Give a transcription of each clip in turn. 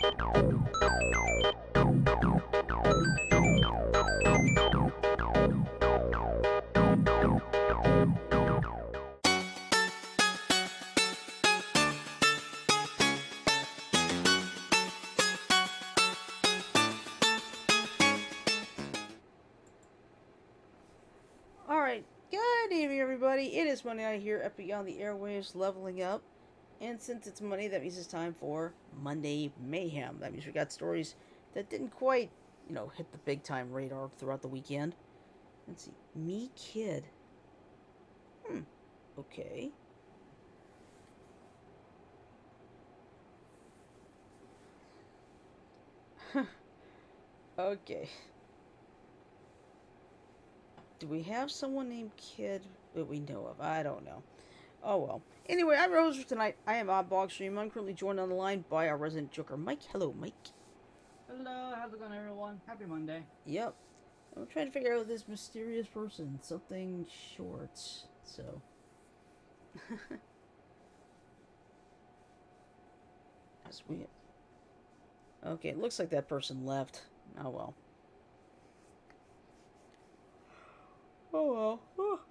Alright, good evening everybody. It is Monday night here at Beyond the Airwaves Leveling Up. And since it's Monday, that means it's time for Monday Mayhem. That means we got stories that didn't quite, hit the big time radar throughout the weekend. Let's see. Me Kid. Okay. Okay. Do we have someone named Kid that we know of? I don't know. Oh well. Anyway, I'm your host for tonight. I am Bogstream. I'm currently joined on the line by our resident Joker, Mike. Hello, Mike. Hello, how's it going, everyone? Happy Monday. Yep. I'm trying to figure out this mysterious person. Something short. So. That's weird. Okay, it looks like that person left. Oh well. Oh well. Oh.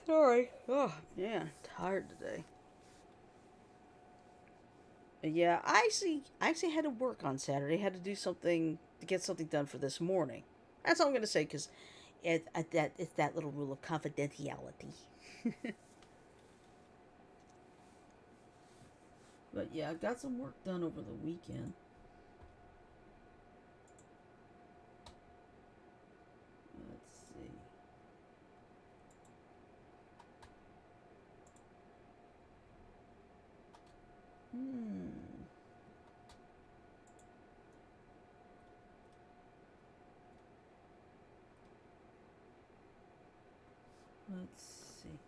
Sorry. Oh, yeah, tired today. But yeah, I actually had to work on Saturday. Had to do something to get something done for this morning. That's all I'm gonna say because it's that little rule of confidentiality. But yeah, I got some work done over the weekend. Let's see. Let's see.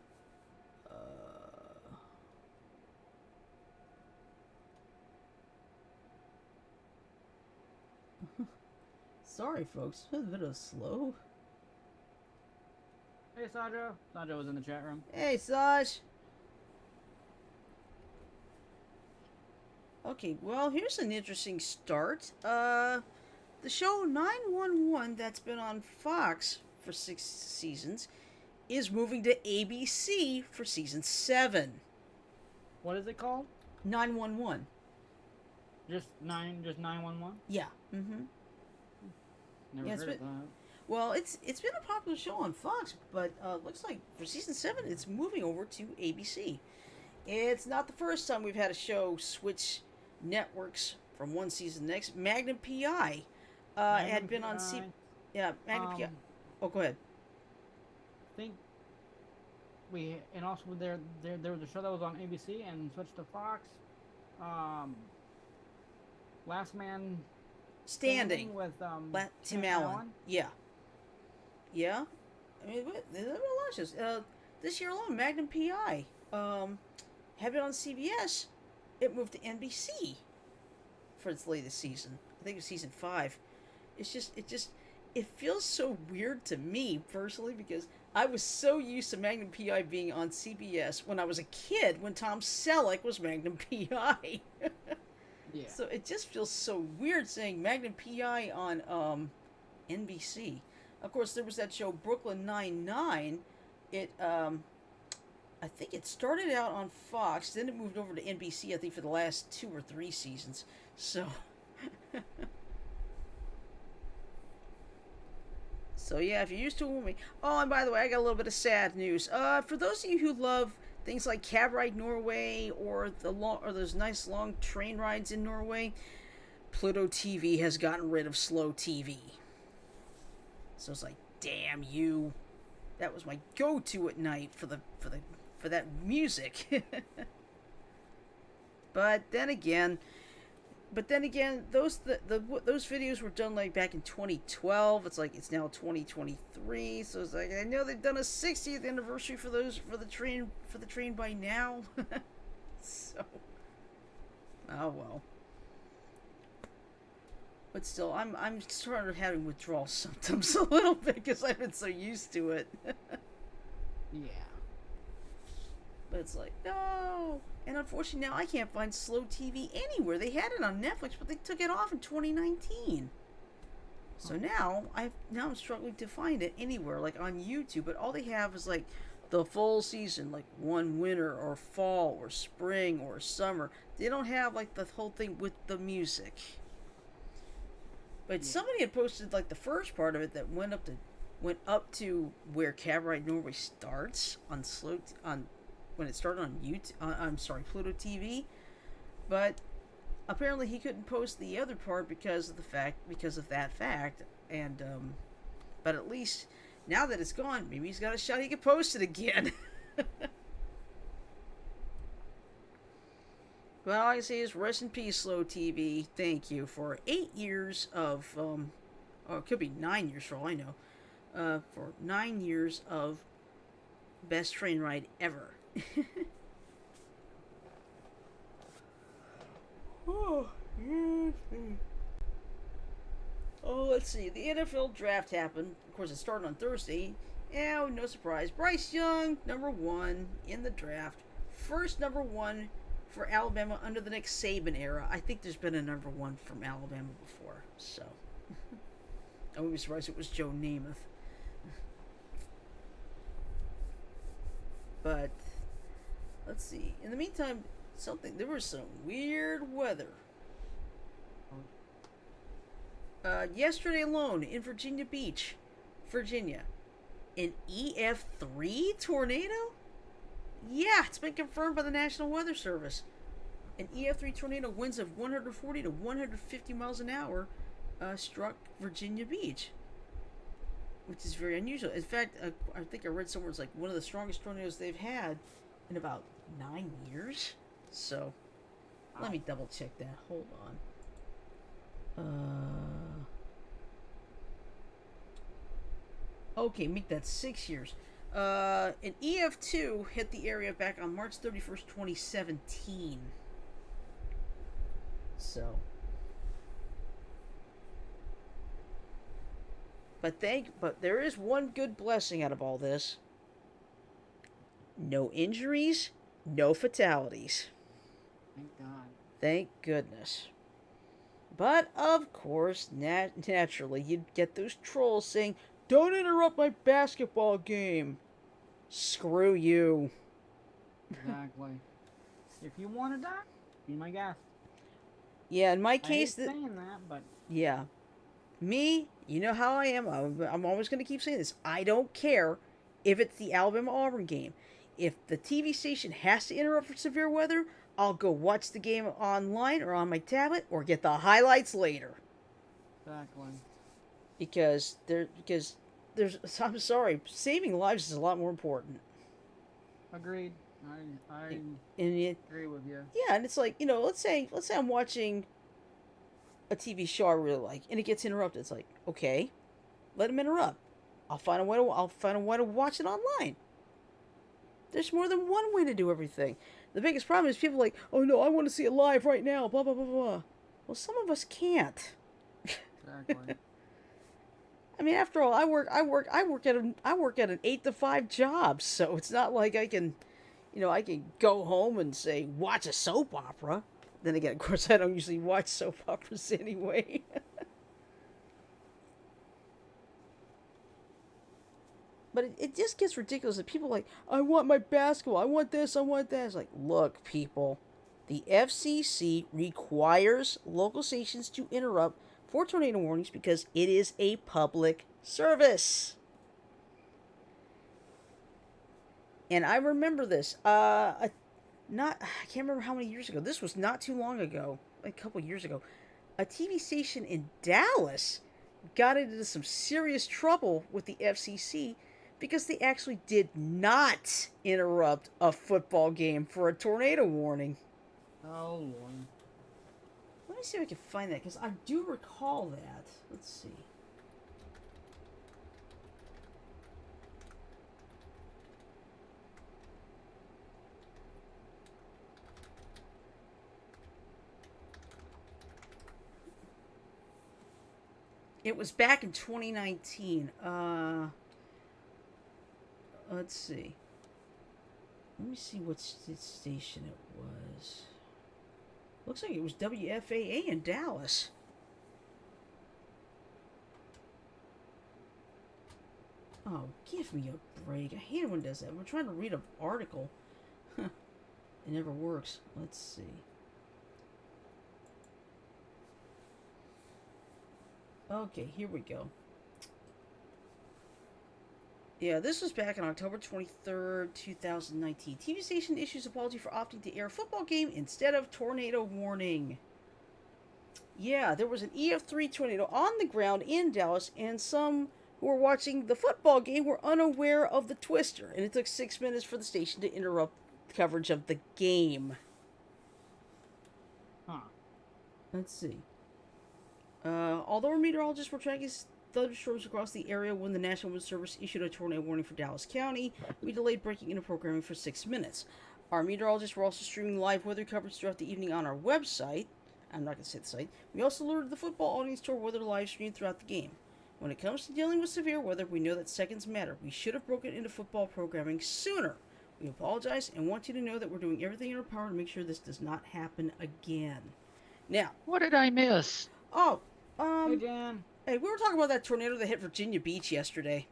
Sorry, folks. It's a bit of slow. Hey, Sandra. Sandra was in the chat room. Hey, Saj. Okay, well, here's an interesting start. The show 911 that's been on Fox for 6 seasons is moving to ABC for season 7. What is it called? 911. Just 911? Yeah. Never heard of that. Well, it's been a popular show on Fox, but looks like for season 7 it's moving over to ABC. It's not the first time we've had a show switch networks from one season to the next. Magnum PI had been on Magnum PI. Oh, go ahead. I think and also there was a show that was on ABC and switched to Fox. Last Man Standing with Tim Allen. Yeah. I mean, there were a lot of shows. This year alone, Magnum PI had been on CBS. It moved to NBC for its latest season. I think it was season 5. It feels so weird to me personally because I was so used to Magnum PI being on CBS when I was a kid when Tom Selleck was Magnum PI. Yeah. So it just feels so weird saying Magnum PI on NBC. Of course, there was that show Brooklyn Nine-Nine. I think it started out on Fox, then it moved over to NBC, I think, for the last 2 or 3 seasons. So, so yeah, if you're used to a movie. Oh, and by the way, I got a little bit of sad news. For those of you who love things like Cab Ride Norway or those nice long train rides in Norway, Pluto TV has gotten rid of slow TV. So it's like, damn you. That was my go-to at night for that music. But then again, those videos were done like back in 2012. It's like it's now 2023, so it's like I know they've done a 60th anniversary for the train by now. So, oh well. But still, I'm sort of having withdrawal symptoms a little bit because I've been so used to it. Yeah. But it's like, no. And unfortunately now I can't find slow TV anywhere. They had it on Netflix, but they took it off in 2019. So now I'm struggling to find it anywhere, like on YouTube. But all they have is like the full season, like one winter or fall or spring or summer. They don't have like the whole thing with the music. But Yeah. somebody had posted like the first part of it that went up to where Cabaret Norway starts on on when it started on YouTube. I'm sorry, Pluto TV. But apparently he couldn't post the other part because of that fact. And but at least now that it's gone, maybe he's got a shot he can post it again. Well, all I can say is rest in peace, Slow TV. Thank you for 8 years of, or it could be 9 years for all I know, for 9 years of best train ride ever. Oh, oh, let's see. The NFL draft happened. Of course, it started on Thursday. Yeah, no surprise. Bryce Young, number one in the draft. First number one for Alabama under the Nick Saban era. I think there's been a number one from Alabama before, so I wouldn't be surprised if it was Joe Namath. But let's see. In the meantime, there was some weird weather. Yesterday alone in Virginia Beach, Virginia, an EF3 tornado? Yeah, it's been confirmed by the National Weather Service. An EF3 tornado, winds of 140 to 150 miles an hour, struck Virginia Beach, which is very unusual. In fact, I think I read somewhere it's like one of the strongest tornadoes they've had in about 9 years. So, let me double check that. Hold on. Okay, make that 6 years. An EF2 hit the area back on March 31st, 2017. So. But there is one good blessing out of all this. No injuries, no fatalities. Thank God. Thank goodness. But, of course, naturally, you'd get those trolls saying, "Don't interrupt my basketball game." Screw you. Exactly. If you want to die, be my guest. Yeah, in my I hate case, saying that, but yeah. Me, you know how I am. I'm always going to keep saying this. I don't care if it's the Alabama-Auburn game. If the TV station has to interrupt for severe weather, I'll go watch the game online or on my tablet or get the highlights later. exactly. Because I'm sorry, saving lives is a lot more important. Agreed. I And agree with you. yeah, and it's like, let's say I'm watching a TV show I really like, and it gets interrupted. It's like, okay, let him interrupt. I'll find a way to watch it online. There's more than one way to do everything. The biggest problem is people are like, oh no, I want to see it live right now. Blah blah blah blah. Well, some of us can't. Exactly. I mean, after all, I work at an 8 to 5 job, so it's not like I can go home and say watch a soap opera. Then again, of course, I don't usually watch soap operas anyway. But it just gets ridiculous that people are like, I want my basketball, I want this, I want that. It's like, look, people, the FCC requires local stations to interrupt for tornado warnings because it is a public service. And I remember this. I can't remember how many years ago. This was not too long ago, like a couple years ago. A TV station in Dallas got into some serious trouble with the FCC because they actually did not interrupt a football game for a tornado warning. Oh Lord. Let me see if I can find that, because I do recall that. Let's see. It was back in 2019. Let's see. Let me see what station it was. Looks like it was WFAA in Dallas. Oh, give me a break. I hate it when it does that. We're trying to read an article. It never works. Let's see. Okay, here we go. Yeah, this was back on October 23rd, 2019. TV station issues apology for opting to air a football game instead of tornado warning. Yeah, there was an EF3 tornado on the ground in Dallas, and some who were watching the football game were unaware of the twister, and it took 6 minutes for the station to interrupt coverage of the game. Huh. Let's see. Although our meteorologists were tracking thunderstorms across the area when the National Weather Service issued a tornado warning for Dallas County, we delayed breaking into programming for 6 minutes. Our meteorologists were also streaming live weather coverage throughout the evening on our website. I'm not going to say the site. We also alerted the football audience to our weather live stream throughout the game. When it comes to dealing with severe weather, we know that seconds matter. We should have broken into football programming sooner. We apologize and want you to know that we're doing everything in our power to make sure this does not happen again. Now, What did I miss? oh, Hey, Jan. hey, we were talking about that tornado that hit Virginia Beach yesterday.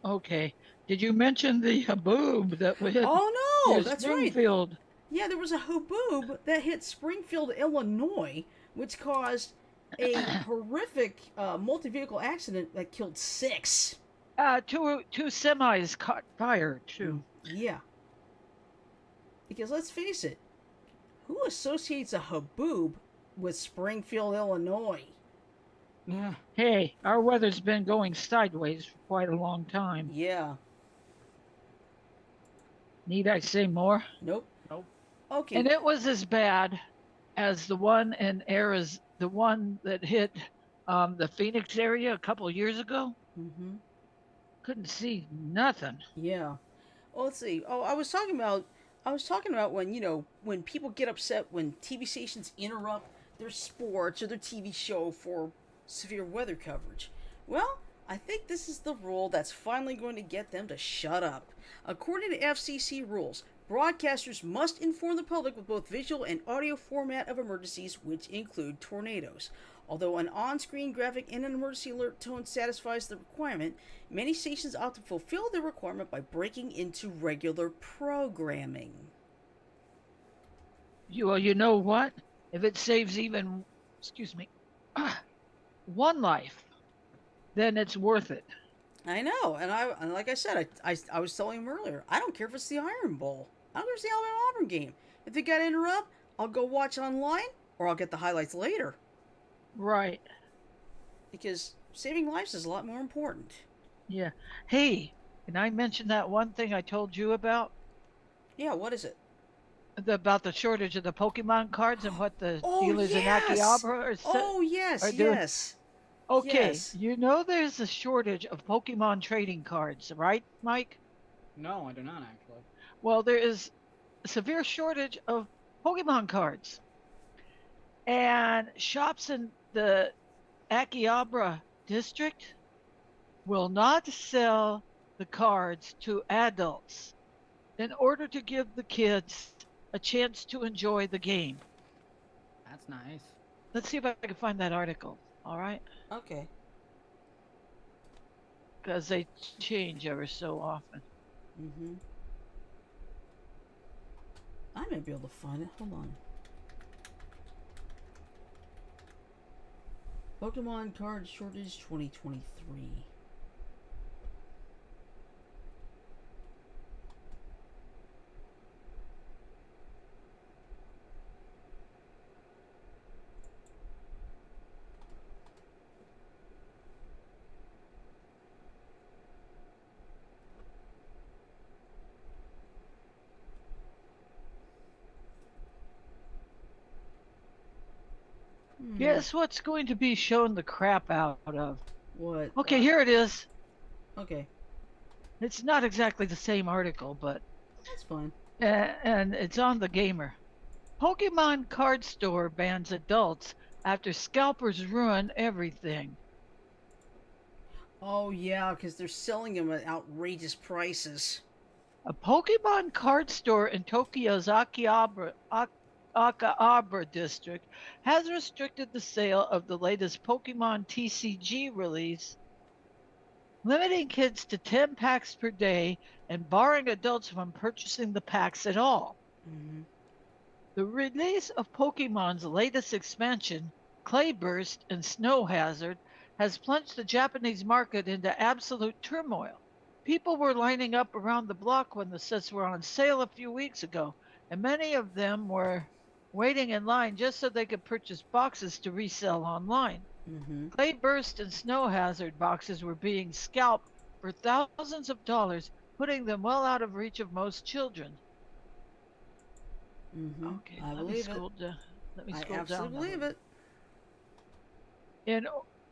Okay. Did you mention the haboob that hit Oh no, near that's right. Springfield? Yeah, there was a haboob that hit Springfield, Illinois, which caused a horrific multi-vehicle accident that killed 6. Two semis caught fire too. Yeah. Because let's face it, who associates a haboob with Springfield, Illinois? Yeah. Hey, our weather's been going sideways for quite a long time. Yeah. Need I say more? Nope. Nope. Okay. And it was as bad as the one in Arizona, the one that hit the Phoenix area a couple of years ago. Mm-hmm. Couldn't see nothing. Yeah. Well, let's see. Oh, I was talking about when, when people get upset when TV stations interrupt their sports or their TV show for severe weather coverage. Well, I think this is the rule that's finally going to get them to shut up. According to FCC rules, broadcasters must inform the public with both visual and audio format of emergencies, which include tornadoes. Although an on-screen graphic and an emergency alert tone satisfies the requirement, many stations opt to fulfill the requirement by breaking into regular programming. Well, you know what? If it saves even, one life, then it's worth it. I know, and like I said, I was telling him earlier, I don't care if it's the Iron Bowl. I don't care if it's the Alabama Auburn game. If they got to interrupt, I'll go watch online, or I'll get the highlights later. Right. Because saving lives is a lot more important. Yeah. Hey, can I mention that one thing I told you about? Yeah, what is it? About the shortage of the Pokemon cards and what the dealers in yes! Akihabara are Oh, yes, are doing? yes. Okay, Yes. you know there's a shortage of Pokemon trading cards, right, Mike? No, I do not actually. Well, there is a severe shortage of Pokemon cards. And shops in the Akihabara district will not sell the cards to adults in order to give the kids a chance to enjoy the game. That's nice. Let's see if I can find that article, all right? Okay. Because they change ever so often. Mm-hmm. I may be able to find it. Hold on. Pokemon card shortage 2023. Guess what's going to be shown the crap out of? What? Okay, here it is. Okay, It's not exactly the same article, but that's fine. and it's on the Gamer. Pokemon card store bans adults after scalpers ruin everything. Oh yeah, because they're selling them at outrageous prices. A Pokemon card store in Tokyo's Akihabara district has restricted the sale of the latest Pokemon TCG release, limiting kids to 10 packs per day and barring adults from purchasing the packs at all. Mm-hmm. The release of Pokemon's latest expansion, Clayburst and Snow Hazard, has plunged the Japanese market into absolute turmoil. People were lining up around the block when the sets were on sale a few weeks ago, and many of them were waiting in line just so they could purchase boxes to resell online. Mm-hmm. Clayburst and Snow Hazard boxes were being scalped for thousands of dollars, putting them well out of reach of most children. Mm-hmm. Okay, I let me believe it. scroll down. Let me I scroll absolutely down. believe it.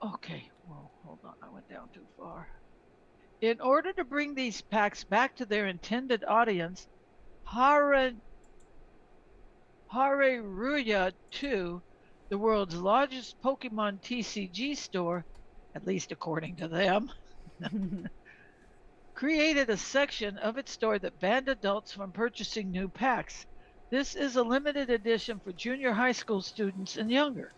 Okay, well, hold on, I went down too far. In order to bring these packs back to their intended audience, Hareruya 2, the world's largest Pokemon TCG store, at least according to them, created a section of its store that banned adults from purchasing new packs. This is a limited edition for junior high school students and younger,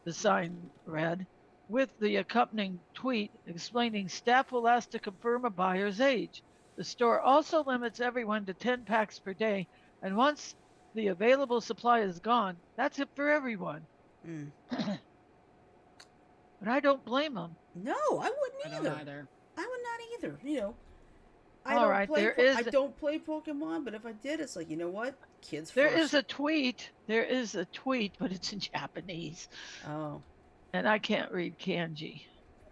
the sign read, with the accompanying tweet explaining staff will ask to confirm a buyer's age. The store also limits everyone to 10 packs per day, and once the available supply is gone, that's it for everyone. Mm. But I don't blame them. No, I wouldn't I either. don't either. I would not either. You know, I All don't right, play. there is- I don't play Pokemon, but if I did, it's like, you know what, kids There first. is a tweet. There is a tweet, but it's in Japanese, Oh, and I can't read kanji.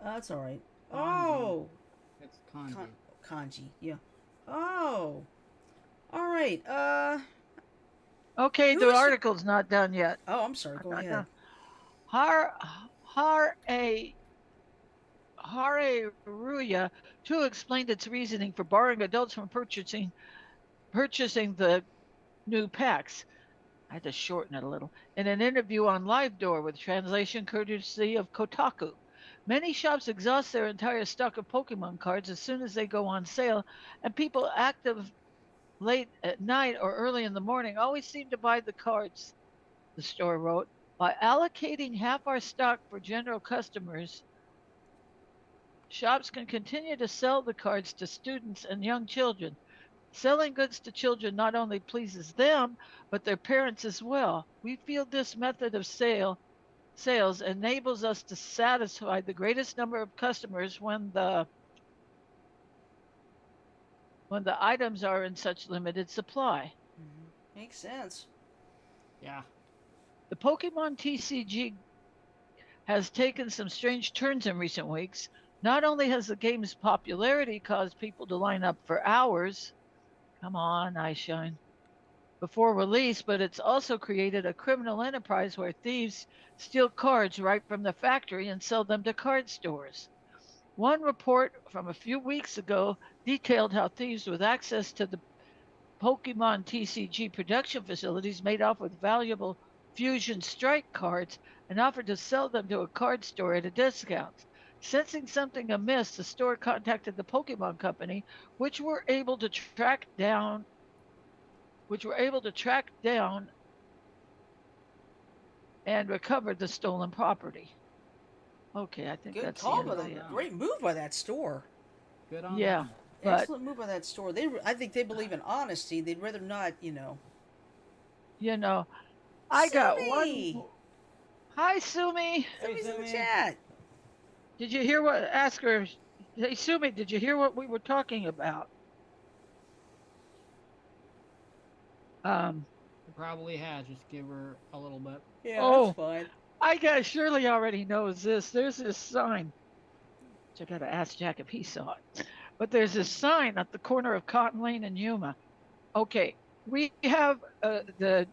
that's all right. Kanji. Oh, It's kanji. kanji. Yeah. Oh, all right. Okay, Who the is it? article's not done yet. Oh, I'm sorry. Go ahead. Hareruya 2 explained its reasoning for barring adults from purchasing the new packs. I had to shorten it a little. In an interview on Live Door with translation courtesy of Kotaku, many shops exhaust their entire stock of Pokemon cards as soon as they go on sale, and people active late at night or early in the morning always seem to buy the cards, the store wrote. By allocating half our stock for general customers, shops can continue to sell the cards to students and young children. Selling goods to children not only pleases them, but their parents as well. We feel this method of sales enables us to satisfy the greatest number of customers when the items are in such limited supply. Mm-hmm. Makes sense. Yeah. The Pokemon TCG has taken some strange turns in recent weeks. Not only has the game's popularity caused people to line up for hours, come on, Eyeshine, before release, but it's also created a criminal enterprise where thieves steal cards right from the factory and sell them to card stores. One report from a few weeks ago detailed how thieves with access to the Pokemon TCG production facilities made off with valuable Fusion Strike cards and offered to sell them to a card store at a discount. Sensing something amiss, the store contacted the Pokemon Company, which were able to track down and recover the stolen property. Okay, I think Good that's call the by end of them. it. Great move by that store. Good on Yeah. them. But- Excellent move by that store. I think they believe in honesty. They'd rather not, you know. You know, I got Sumi! one. Hi, Sumi. Somebody's in the Sumi. chat. Did you hear what? Ask her. Hey, Sumi, did you hear what we were talking about? It probably has. Just give her a little bit. Yeah, Oh. that's fine. I guess Shirley already knows this. There's this sign. Which I got to ask Jack if he saw it. But there's this sign at the corner of Cotton Lane and Yuma. Okay, we have the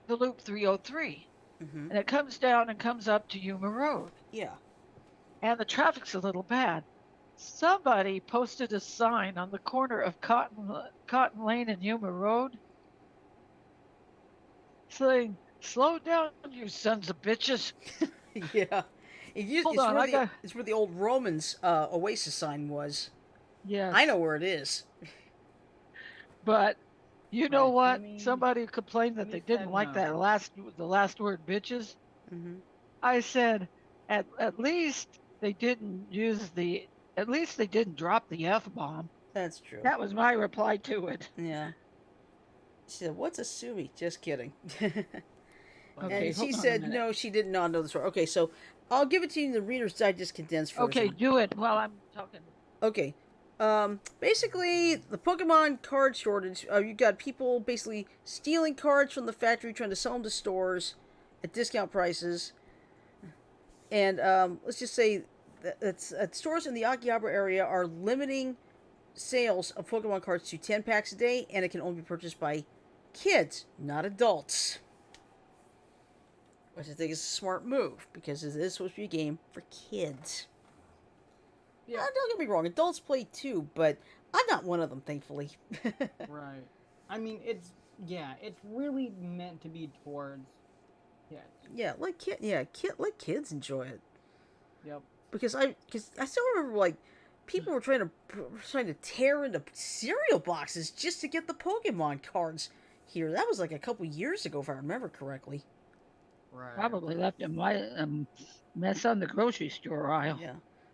Loop 303, Mm-hmm. and it comes down and comes up to Yuma Road, Yeah. and the traffic's a little bad. Somebody posted a sign on the corner of Cotton Lane and Yuma Road saying, "Slow down, you sons of bitches." Yeah. Hold on, It's where the old Romans Oasis sign was. Yes. I know where it is. But you know Right, what? Sumi- Somebody complained that Sumi they didn't said like no. the last word bitches. Hmm. I said at least they didn't use the at least they didn't drop the F bomb. That's true. That was my reply to it. Yeah. She said, "What's a Sumi?" Just kidding. Okay, And she hold on a said, minute. "No, she did not know the story." Okay, so I'll give it to you in the Reader's Digest condensed Okay, version. do it while I'm talking. Okay. Basically, the Pokemon card shortage, you've got people basically stealing cards from the factory, trying to sell them to stores at discount prices. And let's just say that stores in the Akihabara area are limiting sales of Pokemon cards to 10 packs a day, and it can only be purchased by kids, not adults. Which I think is a smart move, because it is supposed to be a game for kids. Yeah. Don't get me wrong, adults play too, but I'm not one of them, thankfully. Right. I mean, it's really meant to be towards kids. Yeah, let kids enjoy it. Yep. Because I still remember like people were trying to tear into cereal boxes just to get the Pokemon cards here. That was like a couple years ago, if I remember correctly. Right. Probably left a mess on the grocery store aisle. Yeah.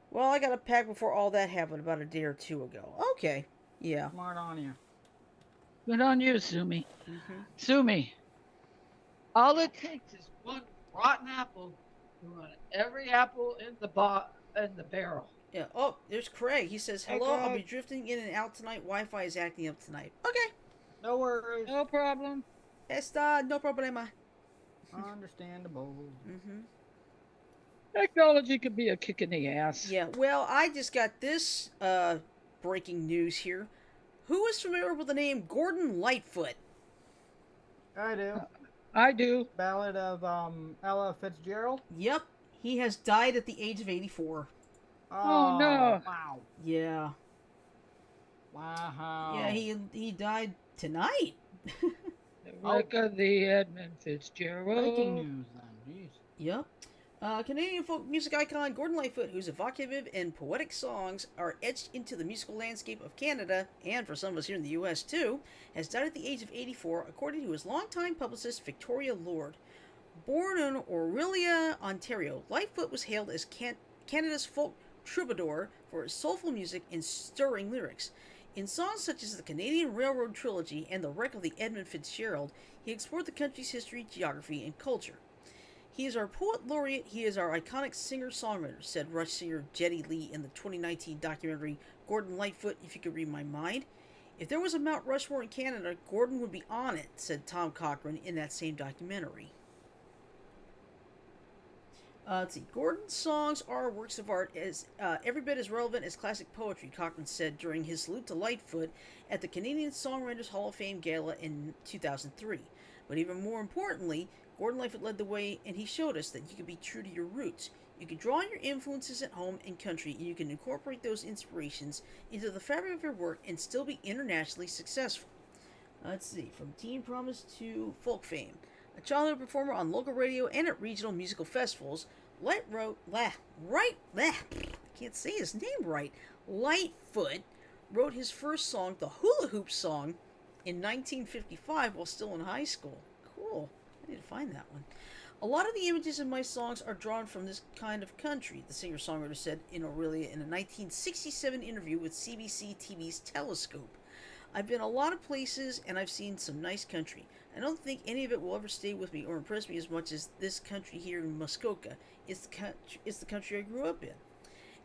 Well, I got a pack before all that happened about a day or two ago. Okay. Yeah. Smart on you. Good on you, Sumi. Mm-hmm. Sumi, all it takes is one rotten apple to run every apple in the barrel. Yeah. Oh, there's Craig. He says, Hey, "Hello, I'll be Craig. drifting in and out tonight. Wi-Fi is acting up tonight." Okay. No worries. No problem. Está no problema. Understandable. Mm-hmm. Technology could be a kick in the ass. Yeah. Well, I just got this breaking news here. Who is familiar with the name Gordon Lightfoot? I do. I do. Ballad of Ella Fitzgerald. Yep. He has died at the age of 84. Oh, no. Wow. Yeah. Wow. Yeah, he died tonight. The wreck of the Edmund Fitzgerald. Breaking news then. Jeez. Yep. Canadian folk music icon Gordon Lightfoot, whose evocative and poetic songs are etched into the musical landscape of Canada, and for some of us here in the U.S. too, has died at the age of 84, according to his longtime publicist Victoria Lord. Born in Orillia, Ontario, Lightfoot was hailed as Canada's folk troubadour for his soulful music and stirring lyrics. In songs such as the Canadian Railroad Trilogy and The Wreck of the Edmund Fitzgerald, he explored the country's history, geography, and culture. "He is our poet laureate, he is our iconic singer-songwriter," said Rush singer Jetty Lee in the 2019 documentary Gordon Lightfoot, If You Could Read My Mind. "If there was a Mount Rushmore in Canada, Gordon would be on it," said Tom Cochrane in that same documentary. Let's see. Gordon's songs are works of art as every bit as relevant as classic poetry, Cochrane said during his salute to Lightfoot at the Canadian Songwriters Hall of Fame Gala in 2003. But even more importantly, Gordon Lightfoot led the way, and he showed us that you can be true to your roots. You can draw on your influences at home and country, and you can incorporate those inspirations into the fabric of your work and still be internationally successful. Let's see. From teen promise to folk fame. A childhood performer on local radio and at regional musical festivals, Lightfoot wrote his first song, the Hula Hoop Song, in 1955 while still in high school. Cool. I need to find that one. "A lot of the images in my songs are drawn from this kind of country," the singer-songwriter said in Orillia in a 1967 interview with CBC TV's Telescope. "I've been a lot of places and I've seen some nice country. I don't think any of it will ever stay with me or impress me as much as this country here in Muskoka. It's the country I grew up in."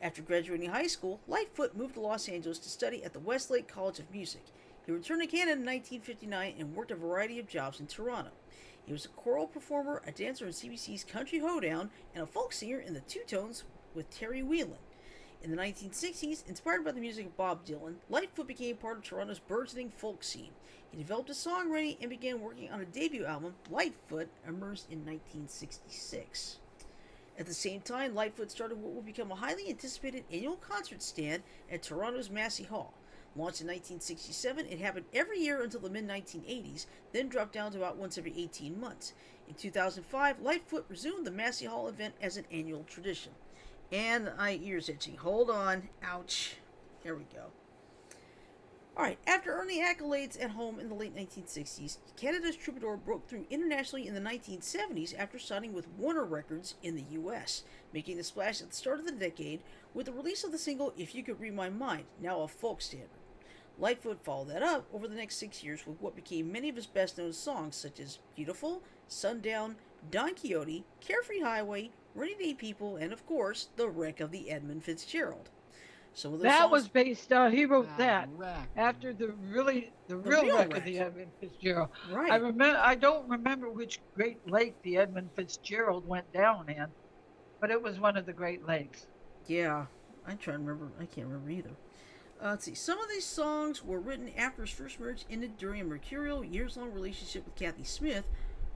After graduating high school, Lightfoot moved to Los Angeles to study at the Westlake College of Music. He returned to Canada in 1959 and worked a variety of jobs in Toronto. He was a choral performer, a dancer in CBC's Country Hoedown, and a folk singer in the Two Tones with Terry Whelan. In the 1960s, inspired by the music of Bob Dylan, Lightfoot became part of Toronto's burgeoning folk scene. He developed a songwriting and began working on a debut album, Lightfoot, emerged in 1966. At the same time, Lightfoot started what would become a highly anticipated annual concert stand at Toronto's Massey Hall. Launched in 1967, it happened every year until the mid-1980s, then dropped down to about once every 18 months. In 2005, Lightfoot resumed the Massey Hall event as an annual tradition. And my ear's itching. Hold on. Ouch. There we go. Alright, after earning accolades at home in the late 1960s, Canada's Troubadour broke through internationally in the 1970s after signing with Warner Records in the US, making a splash at the start of the decade with the release of the single If You Could Read My Mind, now a folk standard. Lightfoot followed that up over the next 6 years with what became many of his best known songs, such as Beautiful, Sundown, Don Quixote, Carefree Highway, Rainy Day People, and of course, The Wreck of the Edmund Fitzgerald. Some of those That songs, was based on, he wrote Ah, that wreck. after the the real real wreck wreck. of the Edmund Fitzgerald. Right. I don't remember which Great Lake the Edmund Fitzgerald went down in, but it was one of the Great Lakes. Yeah, I'm trying to remember. I can't remember either. Let's see. Some of these songs were written after his first marriage ended during a mercurial, years-long relationship with Kathy Smith,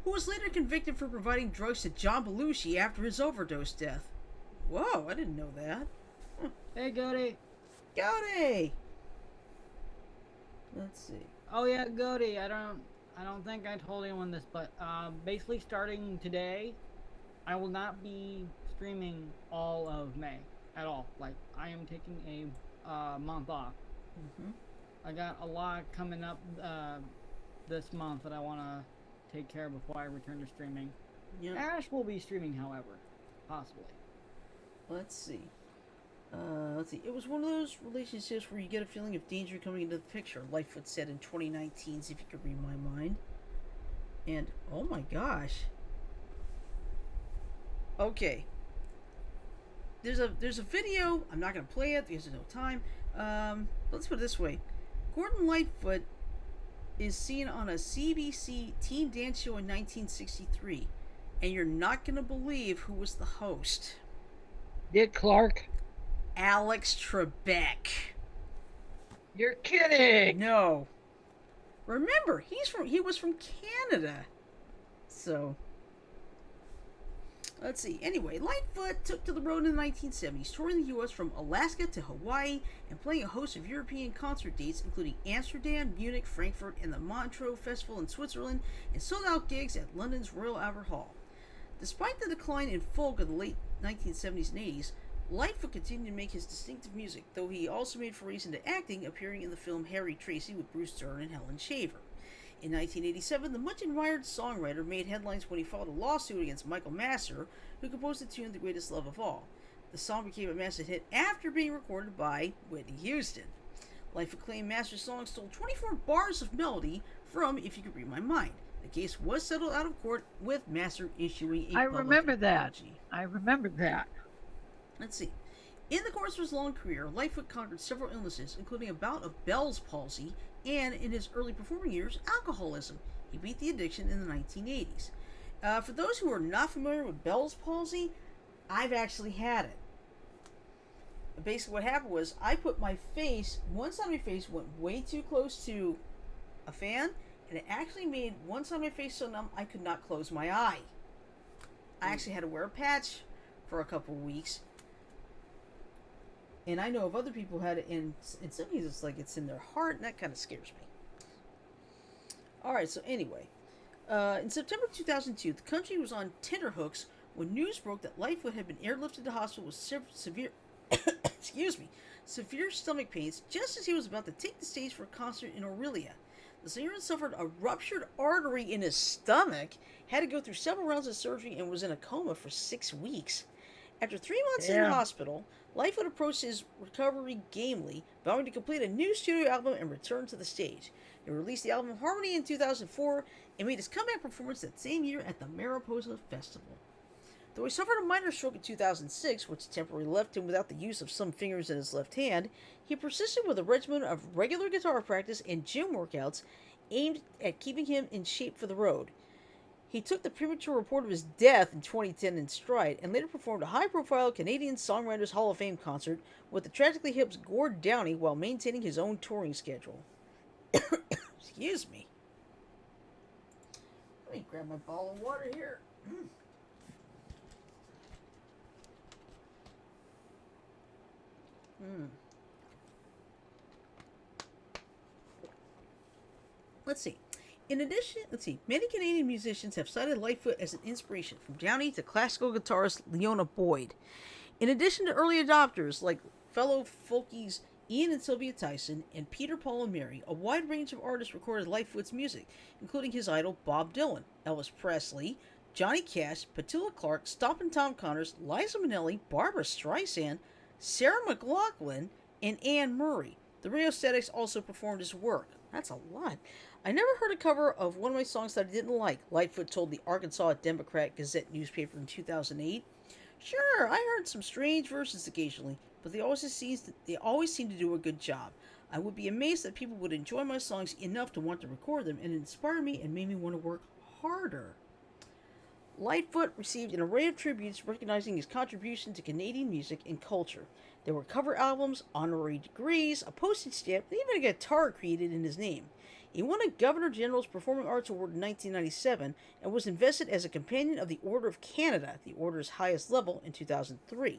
who was later convicted for providing drugs to John Belushi after his overdose death. Whoa, I didn't know that. Hey, Goody. Goody! Let's see. Oh yeah, Goody. I don't think I told anyone this, but basically starting today, I will not be streaming all of May at all. Like I am taking a month off. Mm-hmm. I got a lot coming up this month that I want to take care of before I return to streaming. Yeah. Ash will be streaming, however, possibly. Let's see. Let's see. It was one of those relationships where you get a feeling of danger coming into the picture. Lightfoot said in 2019's If You Could Read My Mind. And, oh my gosh. Okay. There's a video. I'm not going to play it because there's no time. Let's put it this way. Gordon Lightfoot is seen on a CBC teen dance show in 1963. And you're not going to believe who was the host. Dick Clark? Alex Trebek. You're kidding! No. Remember, he was from Canada. So, let's see. Anyway, Lightfoot took to the road in the 1970s, touring the U.S. from Alaska to Hawaii and playing a host of European concert dates, including Amsterdam, Munich, Frankfurt, and the Montreux Festival in Switzerland, and sold-out gigs at London's Royal Albert Hall. Despite the decline in folk of the late 1970s and 80s, Lightfoot continued to make his distinctive music, though he also made forays into acting, appearing in the film Harry Tracy with Bruce Dern and Helen Shaver. In 1987, the much-admired songwriter made headlines when he filed a lawsuit against Michael Masser, who composed the tune The Greatest Love of All. The song became a massive hit after being recorded by Whitney Houston. Lightfoot claimed Masser's song stole 24 bars of melody from If You Could Read My Mind. The case was settled out of court, with Masser issuing a public apology. I remember that. Let's see. In the course of his long career, Lightfoot conquered several illnesses, including a bout of Bell's palsy, and in his early performing years, alcoholism. He beat the addiction in the 1980s. For those who are not familiar with Bell's palsy, I've actually had it. Basically what happened was, I put my face, one side of my face went way too close to a fan, and it actually made one side of my face so numb I could not close my eye. I actually had to wear a patch for a couple of weeks. And I know of other people who had it, and in some cases it's like it's in their heart, and that kind of scares me. Alright, so anyway. In September 2002, the country was on tenterhooks when news broke that Lightfoot had been airlifted to hospital with severe severe stomach pains just as he was about to take the stage for a concert in Aurelia. The singer had suffered a ruptured artery in his stomach, had to go through several rounds of surgery, and was in a coma for 6 weeks. After 3 months in the hospital, Lightfoot approached his recovery gamely, vowing to complete a new studio album and return to the stage. He released the album Harmony in 2004 and made his comeback performance that same year at the Mariposa Festival. Though he suffered a minor stroke in 2006, which temporarily left him without the use of some fingers in his left hand, he persisted with a regimen of regular guitar practice and gym workouts aimed at keeping him in shape for the road. He took the premature report of his death in 2010 in stride, and later performed a high-profile Canadian Songwriters Hall of Fame concert with the Tragically Hip's Gord Downie while maintaining his own touring schedule. Excuse me. Let me grab my bottle of water here. Let's see. Many Canadian musicians have cited Lightfoot as an inspiration, from Downey to classical guitarist Leona Boyd. In addition to early adopters like fellow folkies Ian and Sylvia Tyson, and Peter, Paul, and Mary. A wide range of artists recorded Lightfoot's music, including his idol Bob Dylan, Elvis Presley, Johnny Cash, Petula Clark, Stompin' Tom Connors, Liza Minnelli, Barbra Streisand, Sarah McLachlan, and Anne Murray. The Radiostatics also performed his work. That's a lot. I never heard a cover of one of my songs that I didn't like, Lightfoot told the Arkansas Democrat Gazette newspaper in 2008. Sure, I heard some strange versions occasionally, but they always seem to do a good job. I would be amazed that people would enjoy my songs enough to want to record them, and it inspired me and made me want to work harder. Lightfoot received an array of tributes recognizing his contribution to Canadian music and culture. There were cover albums, honorary degrees, a postage stamp, and even a guitar created in his name. He won a Governor General's Performing Arts Award in 1997 and was invested as a Companion of the Order of Canada, the Order's highest level, in 2003.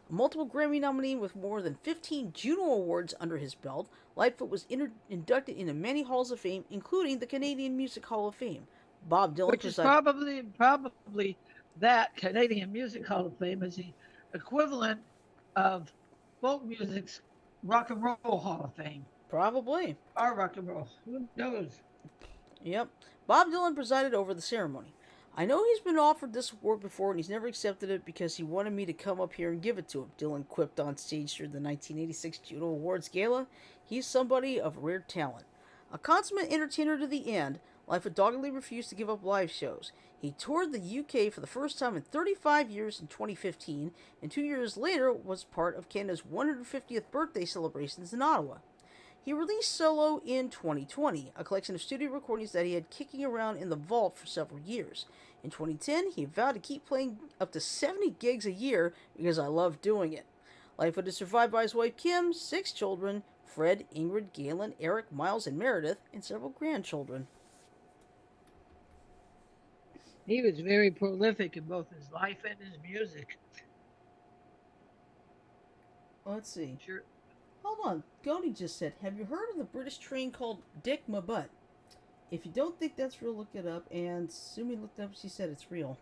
A multiple Grammy nominee with more than 15 Juno Awards under his belt, Lightfoot was inducted into many halls of fame, including the Canadian Music Hall of Fame. Bob Dylan, which is probably that Canadian Music Hall of Fame is the equivalent of folk music's Rock and Roll Hall of Fame. Probably. Our rock and roll. Who knows? Yep. Bob Dylan presided over the ceremony. I know he's been offered this award before and he's never accepted it because he wanted me to come up here and give it to him, Dylan quipped on stage during the 1986 Juno Awards Gala. He's somebody of rare talent. A consummate entertainer to the end, Lightfoot doggedly refused to give up live shows. He toured the UK for the first time in 35 years in 2015, and 2 years later was part of Canada's 150th birthday celebrations in Ottawa. He released Solo in 2020, a collection of studio recordings that he had kicking around in the vault for several years. In 2010, he vowed to keep playing up to 70 gigs a year because I love doing it. Lightfoot is survived by his wife Kim, 6 children, Fred, Ingrid, Galen, Eric, Miles, and Meredith, and several grandchildren. He was very prolific in both his life and his music. Let's see. Sure. Hold on. Goni just said, have you heard of the British train called Dick My Butt? If you don't think that's real, look it up. And Sumi looked up, she said it's real.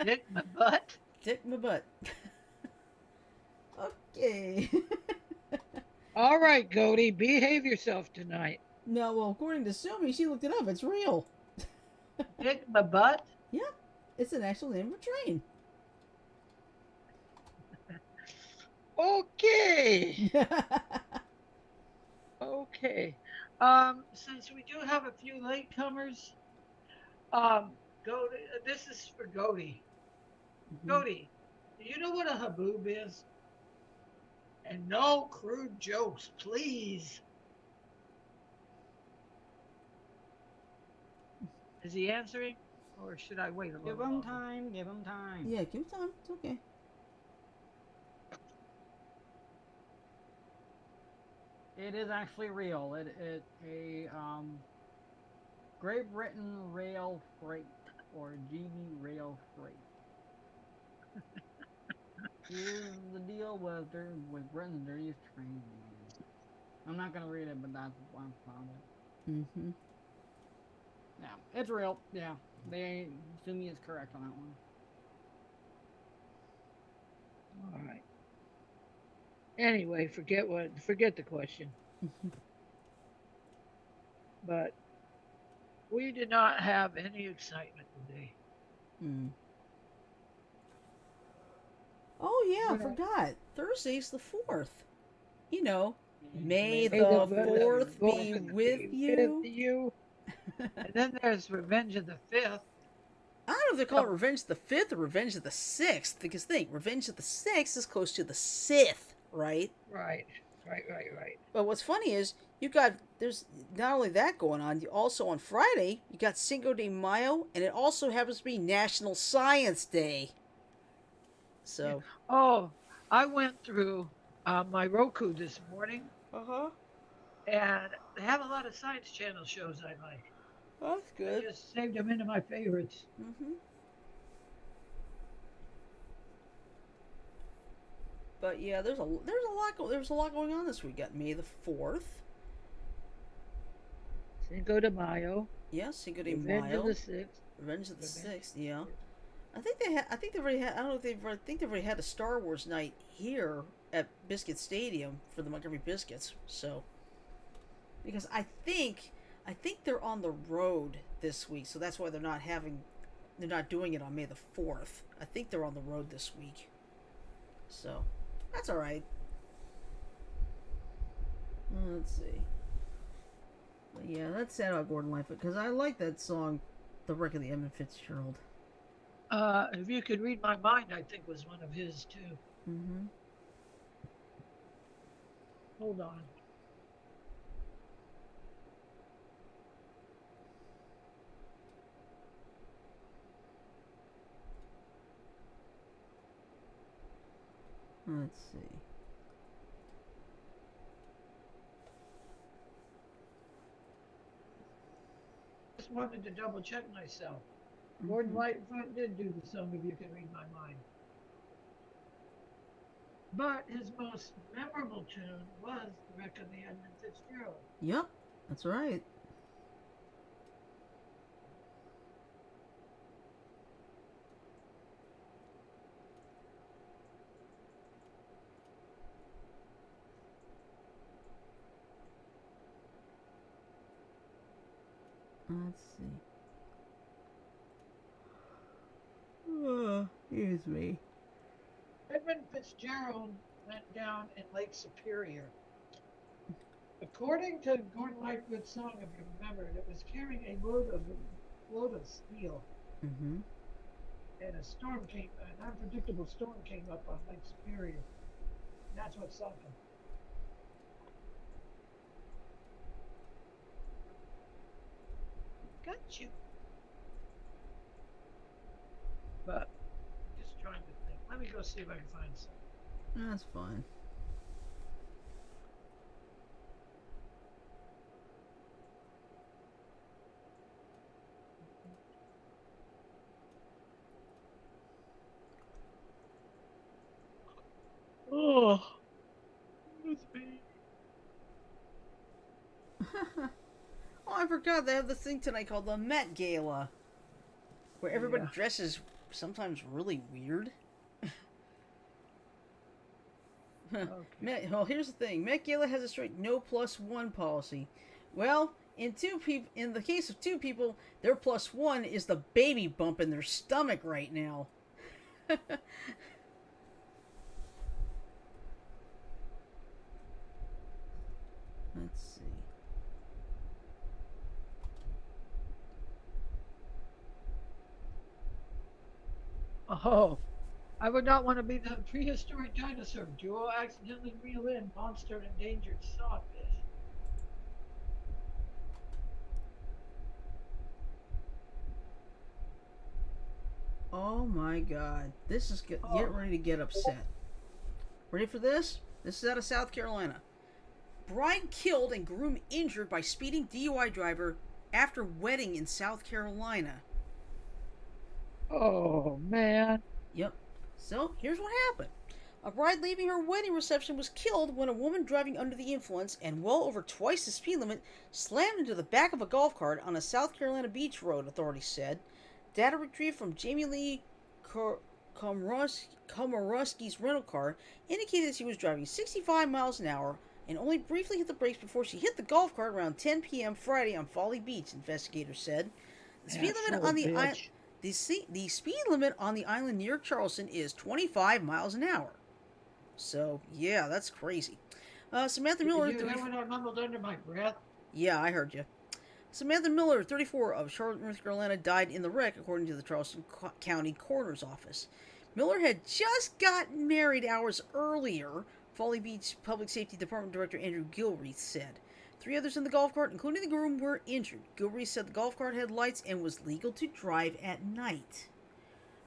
Dick My Butt? Dick My Butt. Okay. All right, Goni, behave yourself tonight. No, well, according to Sumi, she looked it up. It's real. Dick My Butt? Yep. It's an actual name of a train. Okay. Okay. Since we do have a few latecomers, this is for Godi. Godi, do you know what a haboob is? And no crude jokes, please. Is he answering? Or should I wait a little Give him longer? time. Give him time. Yeah, give him time. It's okay. It is actually real. A Great Britain Rail Freight, or GB Rail Freight. Here's the deal with Britain's dirtiest train. I'm not gonna read it, but that's why I found it. Mm-hmm. Yeah, it's real. Yeah, Sumi is correct on that one. All right. Anyway, forget the question. But we did not have any excitement today. Mm. Oh yeah, I Yeah. forgot. Thursday's the 4th. You know, May the May the 4th be fourth with be you. with you. And then there's Revenge of the 5th. I don't know if they're calling it Revenge of the 5th or Revenge of the 6th, because think, Revenge of the 6th is close to the Sith, right? Right. But what's funny is, there's not only that going on, you also on Friday, you got Cinco de Mayo, and it also happens to be National Science Day. So. Oh, I went through my Roku this morning, Uh-huh. and they have a lot of Science Channel shows I like. That's I good. just saved them into my favorites. Mm-hmm. But yeah, there's a lot going on this week. Got May the 4th. Cinco de Mayo. Yeah, Cinco de Revenge Mayo. of the 6th. Revenge of the Revenge. 6th. Yeah. I think they've already had. I don't know if they've already had a Star Wars night here at Biscuit Stadium for the Montgomery Biscuits. So, because I think they're on the road this week, so that's why they're not doing it on May the 4th. I think they're on the road this week. So, that's all right. Let's see. But yeah, that's sad about Gordon Lightfoot because I like that song, "The Wreck of the Edmund Fitzgerald." If You Could Read My Mind, I think was one of his too. Mm-hmm. Hold on. Let's see. Just wanted to double check myself. Mm-hmm. Gordon Lightfoot did do the song If You Can Read My Mind. But his most memorable tune was The Wreck of the Edmund Fitzgerald. Yep, that's right. Let's see. Here's me. Edmund Fitzgerald went down in Lake Superior. According to Gordon Lightfoot's song, if you remember, it was carrying a load of steel. Mm-hmm. And an unpredictable storm came up on Lake Superior. And that's what sunk him. Got you. But just trying to think. Let me go see if I can find some. That's fine. Oh, it's me. Oh, I forgot they have this thing tonight called the Met Gala, where everybody dresses sometimes really weird. Okay. Well, here's the thing: Met Gala has a strict no plus one policy. Well, in the case of two people, their plus one is the baby bump in their stomach right now. Let's see. Oh, I would not want to be the prehistoric dinosaur duo accidentally reel in monster endangered sawfish. Oh my God! This is get ready to get upset. Ready for this? This is out of South Carolina. Bride killed and groom injured by speeding DUI driver after wedding in South Carolina. Oh, man. Yep. So, here's what happened. A bride leaving her wedding reception was killed when a woman driving under the influence and well over twice the speed limit slammed into the back of a golf cart on a South Carolina beach road, authorities said. Data retrieved from Jamie Lee Komorowski's rental car indicated that she was driving 65 miles an hour and only briefly hit the brakes before she hit the golf cart around 10 p.m. Friday on Folly Beach, investigators said. The speed limit on the island... The speed limit on the island near Charleston is 25 miles an hour. So, yeah, that's crazy. Samantha Miller... Did you hear when I mumbled under my breath? Yeah, I heard you. Samantha Miller, 34, of Charlotte, North Carolina, died in the wreck, according to the Charleston County Coroner's Office. Miller had just gotten married hours earlier, Folly Beach Public Safety Department Director Andrew Gilreath said. 3 others in the golf cart, including the groom, were injured. Gilreath said the golf cart had lights and was legal to drive at night.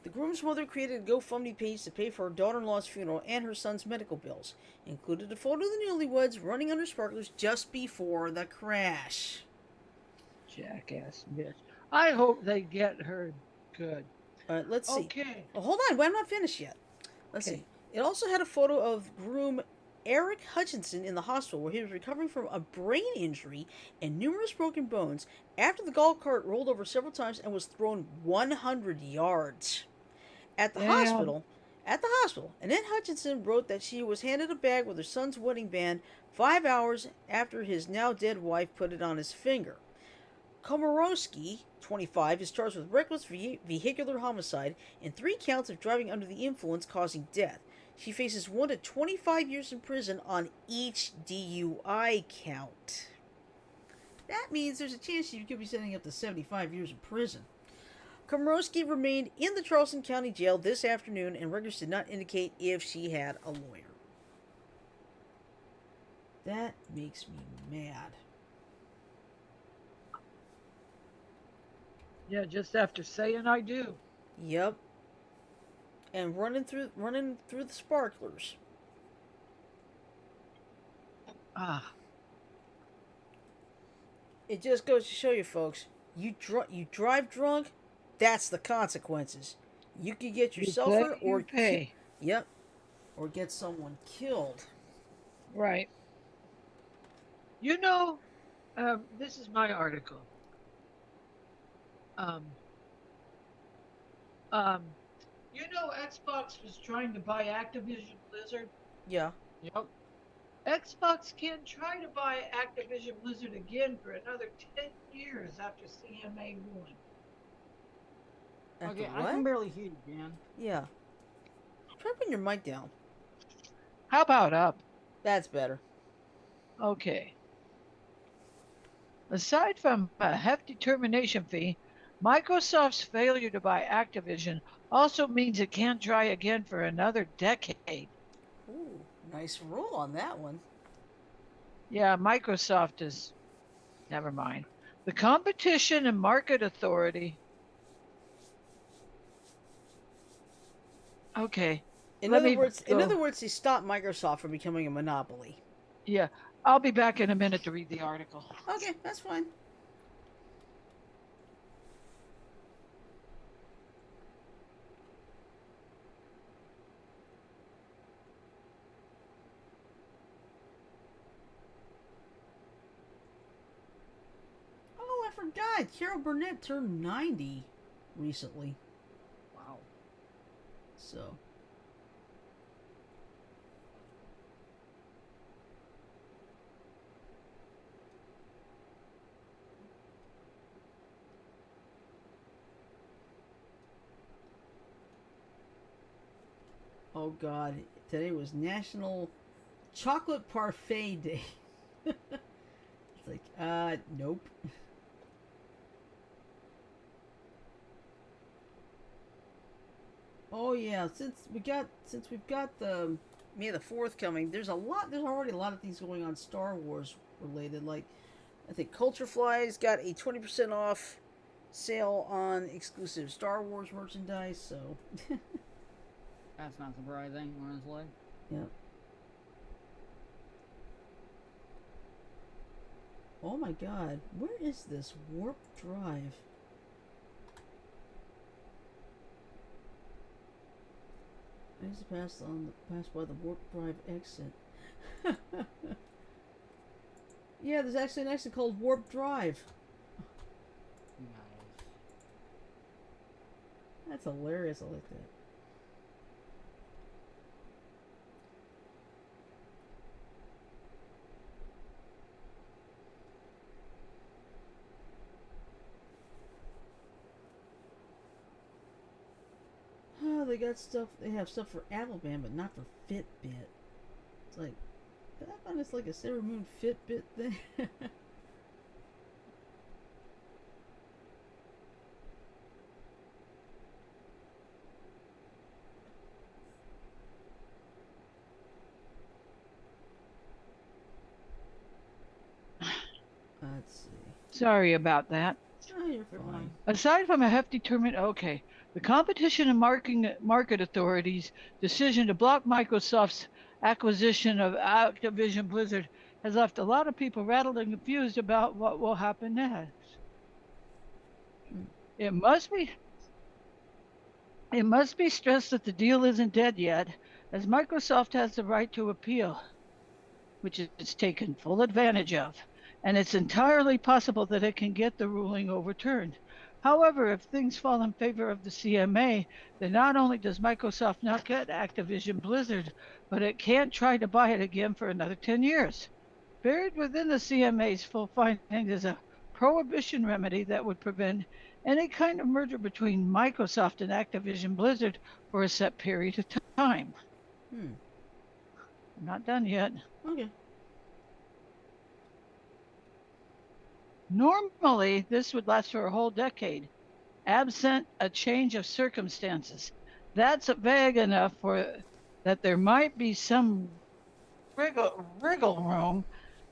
The groom's mother created a GoFundMe page to pay for her daughter-in-law's funeral and her son's medical bills. Included a photo of the newlyweds running under sparklers just before the crash. Jackass bitch. I hope they get her good. All right, let's see. Okay. Oh, hold on, I'm not finished yet. Let's see. It also had a photo of groom Eric Hutchinson in the hospital where he was recovering from a brain injury and numerous broken bones after the golf cart rolled over several times and was thrown 100 yards. At the hospital, at the hospital. Annette Hutchinson wrote that she was handed a bag with her son's wedding band 5 hours after his now dead wife put it on his finger. Komorowski, 25, is charged with reckless vehicular homicide and 3 counts of driving under the influence causing death. She faces 1 to 25 years in prison on each DUI count. That means there's a chance she could be sending up to 75 years in prison. Komorowski remained in the Charleston County Jail this afternoon, and records did not indicate if she had a lawyer. That makes me mad. Yeah, just after saying I do. Yep. And running through the sparklers. Ah. It just goes to show you, folks. You drive drunk, that's the consequences. You could get yourself hurt or pay. Yep. Or get someone killed. Right. You know, this is my article. You know, Xbox was trying to buy Activision Blizzard. Yeah. Yep. Xbox can't try to buy Activision Blizzard again for another 10 years after CMA won. Okay, what? I can barely hear you, Dan. Yeah. Try putting your mic down. How about up? That's better. Okay. Aside from a hefty termination fee, Microsoft's failure to buy Activision also means it can't try again for another decade. Ooh, nice rule on that one. Yeah, Microsoft is... Never mind. The Competition and Market Authority... Okay. In other words, they stopped Microsoft from becoming a monopoly. Yeah, I'll be back in a minute to read the article. Okay, that's fine. Oh, I forgot. Carol Burnett turned 90 recently. Wow. So... Oh God, today was National Chocolate Parfait Day. It's like, nope. Oh yeah, since we've got the May the 4th coming, there's already a lot of things going on Star Wars related. Like, I think Culture Fly's got a 20% off sale on exclusive Star Wars merchandise, so That's not surprising, honestly. Yep. Oh my God, where is this warp drive? I just passed by the warp drive exit. Yeah, there's actually an exit called Warp Drive. Nice. That's hilarious. I like that. Oh, they got stuff. They have stuff for Apple Band, but not for Fitbit. It's like, I find it's like a Sailor Moon Fitbit thing. Let's see. Sorry about that. Oh, you're fine. Aside from a hefty okay. The Competition and Market Authority's decision to block Microsoft's acquisition of Activision Blizzard has left a lot of people rattled and confused about what will happen next. It must be stressed that the deal isn't dead yet, as Microsoft has the right to appeal, which it's taken full advantage of, and it's entirely possible that it can get the ruling overturned. However, if things fall in favor of the CMA, then not only does Microsoft not get Activision Blizzard, but it can't try to buy it again for another 10 years. Buried within the CMA's full findings is a prohibition remedy that would prevent any kind of merger between Microsoft and Activision Blizzard for a set period of time. Hmm. I'm not done yet. Okay. Normally, this would last for a whole decade, absent a change of circumstances. That's vague enough for that there might be some wriggle room,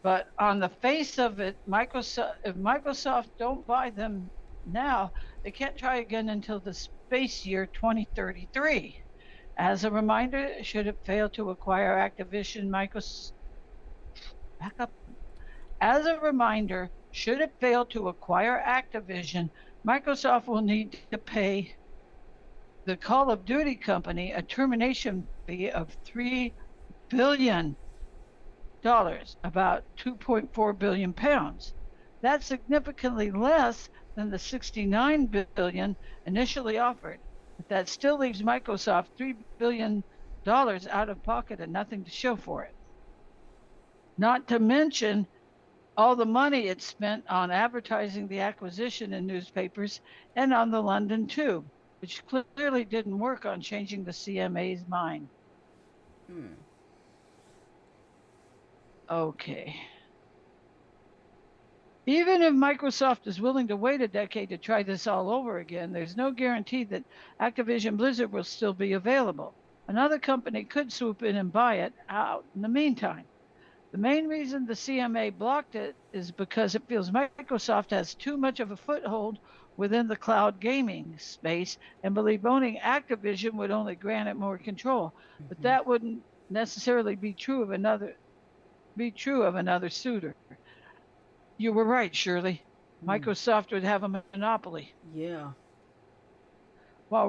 but on the face of it, if Microsoft don't buy them now, they can't try again until the space year 2033. As a reminder, should it fail to acquire Activision, As a reminder, should it fail to acquire Activision, Microsoft will need to pay the Call of Duty company a termination fee of $3 billion, about 2.4 billion pounds. That's significantly less than the 69 billion initially offered. But that still leaves Microsoft $3 billion out of pocket and nothing to show for it. Not to mention all the money it spent on advertising the acquisition in newspapers and on the London Tube, which clearly didn't work on changing the CMA's mind. Okay. Even if Microsoft is willing to wait a decade to try this all over again, there's no guarantee that Activision Blizzard will still be available. Another company could swoop in and buy it out in the meantime. The main reason the CMA blocked it is because it feels Microsoft has too much of a foothold within the cloud gaming space and believe owning Activision would only grant it more control. But that wouldn't necessarily be true of another suitor. You were right, Shirley. Microsoft would have a monopoly. Yeah. While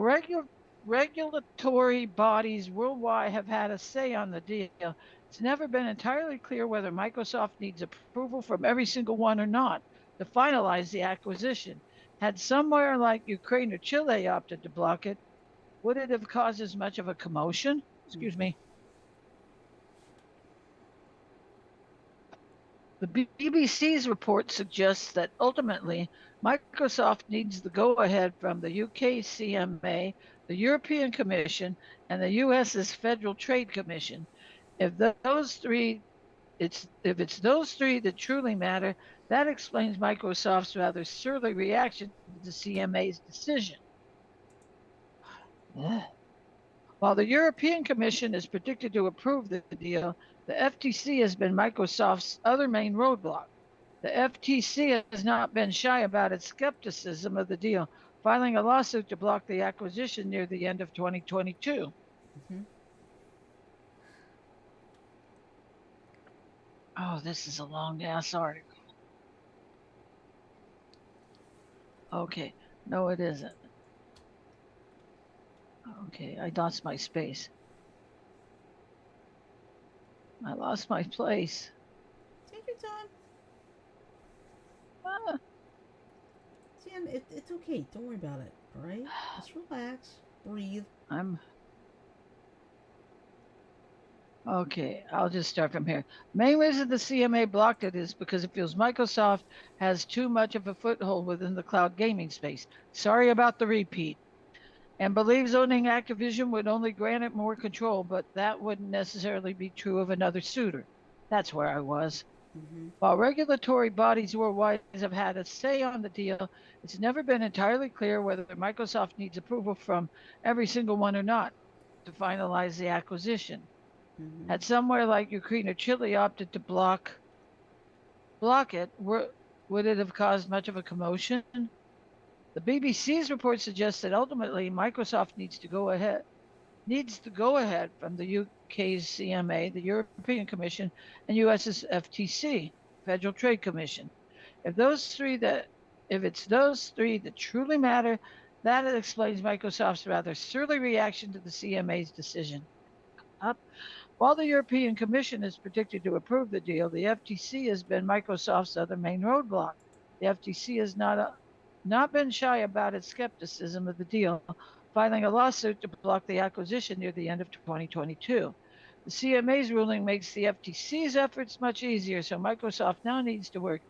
regulatory bodies worldwide have had a say on the deal, it's never been entirely clear whether Microsoft needs approval from every single one or not to finalize the acquisition. Had somewhere like Ukraine or Chile opted to block it, would it have caused as much of a commotion? Excuse me. The BBC's report suggests that ultimately Microsoft needs the go-ahead from the UK CMA, the European Commission, and the US's Federal Trade Commission. If it's those three that truly matter, that explains Microsoft's rather surly reaction to the CMA's decision. While the European Commission is predicted to approve the deal, the FTC has been Microsoft's other main roadblock. The FTC has not been shy about its skepticism of the deal, filing a lawsuit to block the acquisition near the end of 2022. Oh, this is a long-ass article. Okay, no, it isn't. Okay, I lost my space. I lost my place. Take your time. Ah. It's okay. Don't worry about it. All right? Just relax. Breathe. Okay, I'll just start from here. Main reason the CMA blocked it is because it feels Microsoft has too much of a foothold within the cloud gaming space. Sorry about the repeat. And believes owning Activision would only grant it more control, but that wouldn't necessarily be true of another suitor. That's where I was. While regulatory bodies worldwide have had a say on the deal, it's never been entirely clear whether Microsoft needs approval from every single one or not to finalize the acquisition. Had somewhere like Ukraine or Chile opted to block it, would it have caused much of a commotion? The BBC's report suggests that ultimately Microsoft needs to go ahead from the UK's CMA, the European Commission, and US's FTC, Federal Trade Commission. If it's those three that truly matter, that explains Microsoft's rather surly reaction to the CMA's decision. While the European Commission is predicted to approve the deal, the FTC has been Microsoft's other main roadblock. The FTC has not not been shy about its skepticism of the deal, filing a lawsuit to block the acquisition near the end of 2022. The CMA's ruling makes the FTC's efforts much easier, so Microsoft now needs to work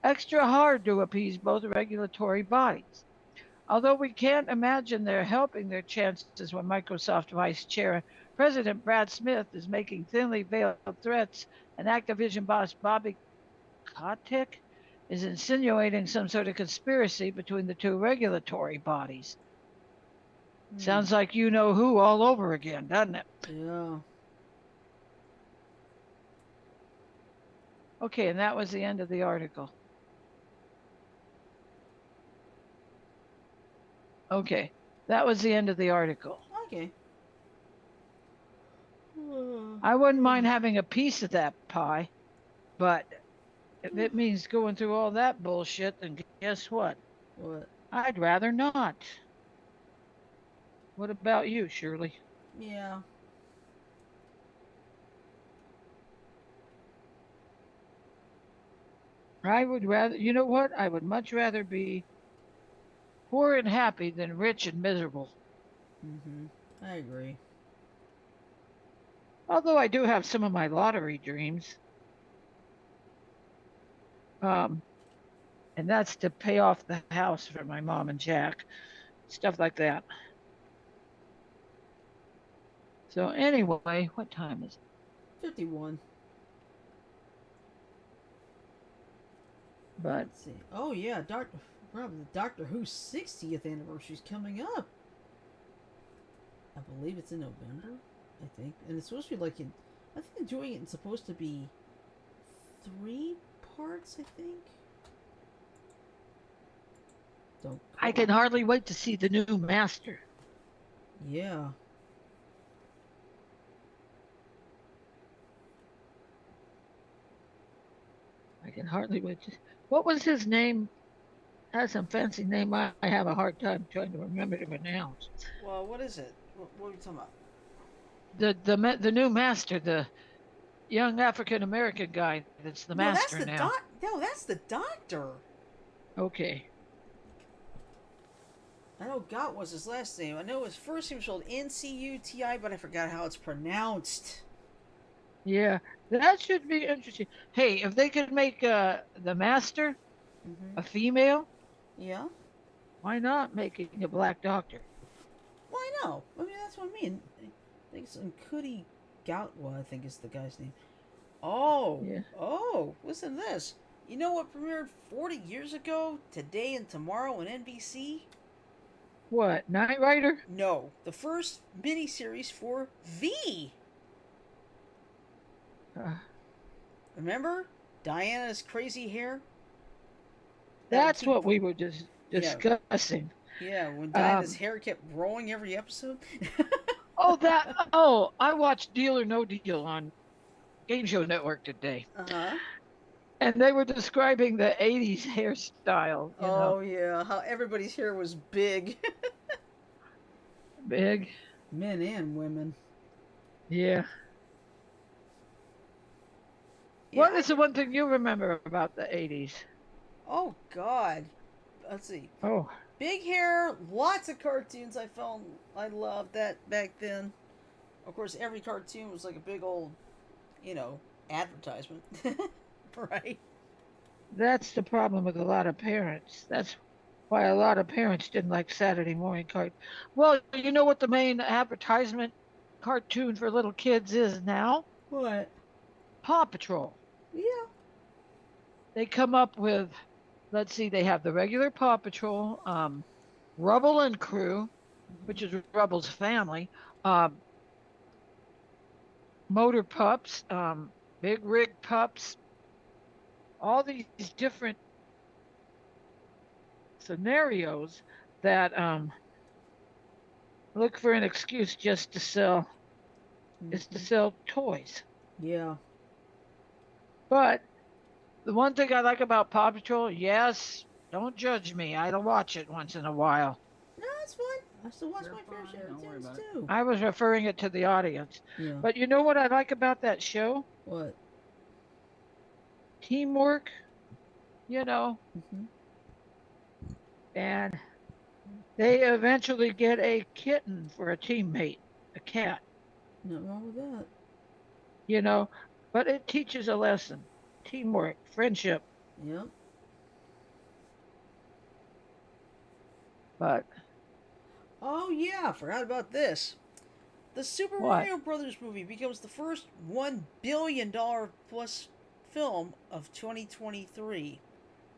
extra hard to appease both regulatory bodies. Although we can't imagine they're helping their chances when Microsoft Vice Chair President Brad Smith is making thinly veiled threats and Activision boss Bobby Kotick is insinuating some sort of conspiracy between the two regulatory bodies. Sounds like you know who all over again, doesn't it? Yeah. Okay, and that was the end of the article. Okay, that was the end of the article. Okay. I wouldn't mind having a piece of that pie, but if it means going through all that bullshit, then guess what? What? I'd rather not. What about you, Shirley? Yeah. I would rather, you know what? I would much rather be poor and happy than rich and miserable. I agree. Although I do have some of my lottery dreams. And that's to pay off the house for my mom and Jack. Stuff like that. So anyway, what time is it? 51. But Let's see. Oh yeah, the Doctor Who's 60th anniversary is coming up. I believe it's in November. I think, and it's supposed to be like in. I think they're doing it. It's supposed to be 3 parts. I think. Don't. I can hardly wait to see the new master. Yeah. I can hardly wait to. What was his name? Has some fancy name. I have a hard time trying to remember to pronounce. Well, what is it? What are you talking about? The new master, the young African American guy that's the master that's the now. No, that's the Doctor. Okay. I know Gott was his last name. I know his first name was spelled N-C-U-T-I, but I forgot how it's pronounced. Yeah, that should be interesting. Hey, if they could make the master a female, Yeah. why not making a black doctor? Well, I know. I mean, that's what I mean. I think it's Nkudi Gautwa, I think is the guy's name. Oh. Yeah. Oh, listen to this. You know what premiered 40 years ago, today and tomorrow on NBC? What, Knight Rider? No, the first miniseries for V. Remember? Diana's crazy hair? That's what we were just discussing. Yeah, when Diana's hair kept growing every episode. I watched Deal or No Deal on Game Show Network today. Uh-huh. And they were describing the 80s hairstyle. You know? Yeah, how everybody's hair was big. Big. Men and women. Yeah. What is the one thing you remember about the 80s? Oh, God. Let's see. Oh. Big hair, lots of cartoons I loved that back then. Of course, every cartoon was like a big old, advertisement. Right? That's the problem with a lot of parents. That's why a lot of parents didn't like Saturday morning cartoons. Well, you know what the main advertisement cartoon for little kids is now? What? Paw Patrol. Yeah. They come up with, let's see, they have the regular Paw Patrol, Rubble and Crew, which is Rubble's family, Motor Pups, Big Rig Pups, all these different scenarios that look for an excuse just to sell, is to sell toys. Yeah. But the one thing I like about Paw Patrol, yes, don't judge me. I'll watch it once in a while. No, it's fun. I still watch my fair share of tunes too. I was referring it to the audience. Yeah. But you know what I like about that show? What? Teamwork. You know. And they eventually get a kitten for a teammate, a cat, Nothing wrong with that. you know, but it teaches a lesson: teamwork, friendship. Yep. But Oh yeah, I forgot about this. The Super what? Mario Brothers movie becomes the first $1 billion plus film of 2023.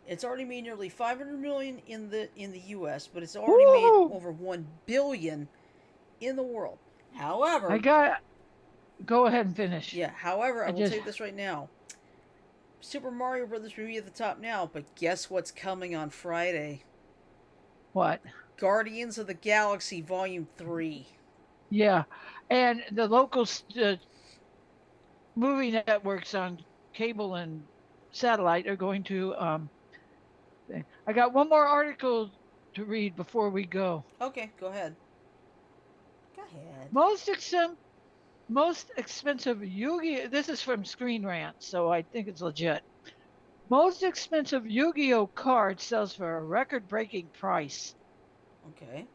It's already made nearly 500 million in the U.S., but it's already made Woo! over 1 billion in the world. I However, got. Go ahead and finish. yeah. However, I I will just tell you this right now: Super Mario Brothers movie at the top now, but guess what's coming on Friday? what? Guardians of the Galaxy Volume 3. Yeah, and the local movie networks on cable and satellite are going to. I got one more article to read before we go. Okay, go ahead. Go ahead. Most expensive Yu-Gi. This is from Screen Rant, so I think it's legit. Most expensive Yu-Gi-Oh card sells for a record-breaking price. Okay.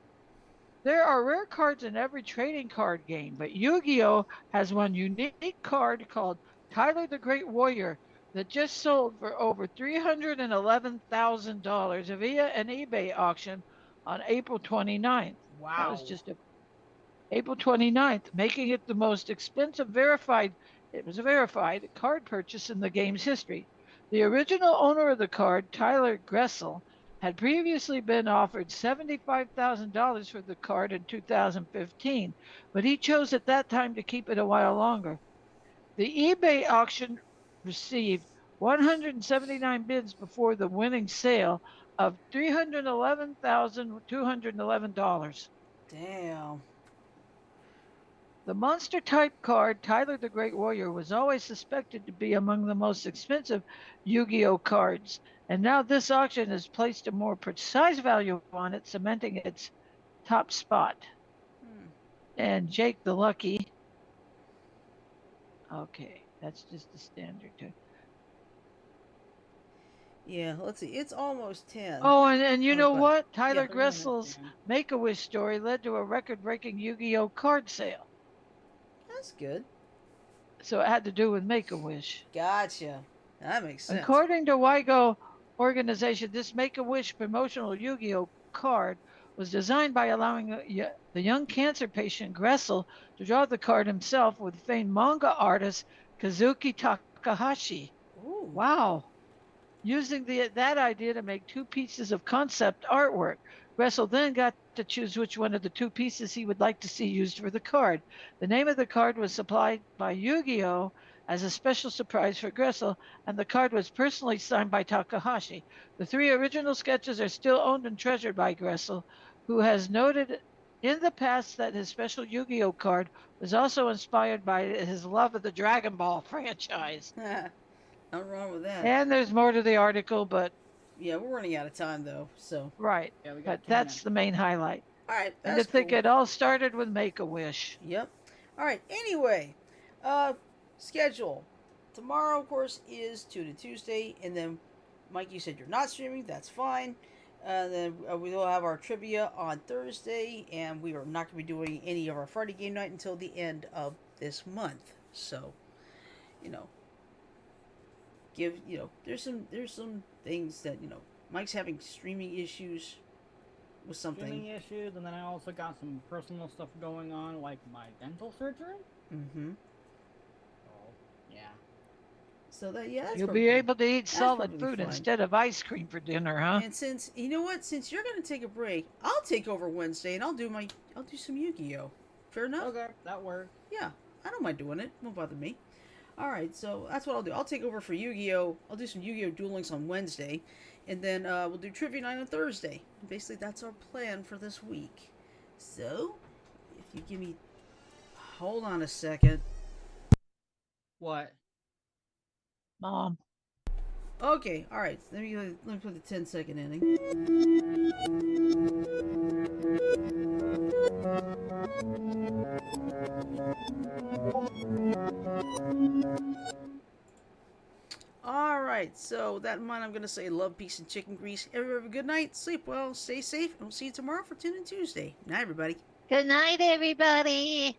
There are rare cards in every trading card game, but Yu-Gi-Oh has one unique card called Tyler the Great Warrior that just sold for over $311,000 via an eBay auction on April 29th. That was Wow. just April 29th, making it the most expensive verified card purchase in the game's history. The original owner of the card, Tyler Gressel, had previously been offered $75,000 for the card in 2015, but he chose at that time to keep it a while longer. The eBay auction received 179 bids before the winning sale of $311,211. Damn. The monster type card, Tyler the Great Warrior, was always suspected to be among the most expensive Yu Gi Oh cards, and now this auction has placed a more precise value on it, cementing its top spot. Hmm. And Jake the Lucky. Okay, that's just the standard. Yeah, let's see. It's almost 10. Oh, and you Oh, know go ahead. what? Yeah. Tyler 3 minutes, Gressel's man. Make a Wish story led to a record breaking Yu Gi Oh card sale. That's good. So it had to do with Make a Wish. Gotcha. That makes sense. According to WIGO organization, this Make-A-Wish promotional Yu-Gi-Oh card was designed by allowing the young cancer patient Gressel to draw the card himself with famed manga artist Kazuki Takahashi. Ooh. Wow. Using that idea to make two pieces of concept artwork. Gressel then got to choose which one of the two pieces he would like to see used for the card. The name of the card was supplied by Yu-Gi-Oh! As a special surprise for Gressel, and the card was personally signed by Takahashi. The three original sketches are still owned and treasured by Gressel, who has noted in the past that his special Yu-Gi-Oh! Card was also inspired by his love of the Dragon Ball franchise. Nothing wrong with that. And there's more to the article, but Yeah, we're running out of time though. So, right. Yeah, we But got 2 that's minutes. the main highlight. all right, And to that's think cool. it all started with Make a Wish. Yep. All right. Anyway, uh, schedule. Tomorrow, of course, is Tuesday, and then Mike, you said you're not streaming. That's fine. Then we will have our trivia on Thursday, and we are not going to be doing any of our Friday game night until the end of this month. So, you know, there's some things that Mike's having streaming issues with something. Streaming issues, and then I also got some personal stuff going on, like my dental surgery. Mm-hmm. Oh, yeah. So that's You'll be able to eat solid perfectly food fine. instead of ice cream for dinner, huh? And since you know what, since you're gonna take a break, I'll take over Wednesday and I'll do some Yu-Gi-Oh. Fair enough. Okay, that works. Yeah, I don't mind doing it. Won't bother me. All right, so that's what I'll do. I'll take over for Yu-Gi-Oh. I'll do some Yu-Gi-Oh Duel Links on Wednesday, and then we'll do Trivia Night on Thursday. Basically, that's our plan for this week. So, if you give me, hold on a second. What? Mom. Okay, all right. Let me put the 10-second ending. All right. Alright, so that in mind, I'm going to say love, peace, and chicken grease. Everybody have a good night. Sleep well. Stay safe. And we'll see you tomorrow for Tune In Tuesday. Night, everybody. Good night, everybody.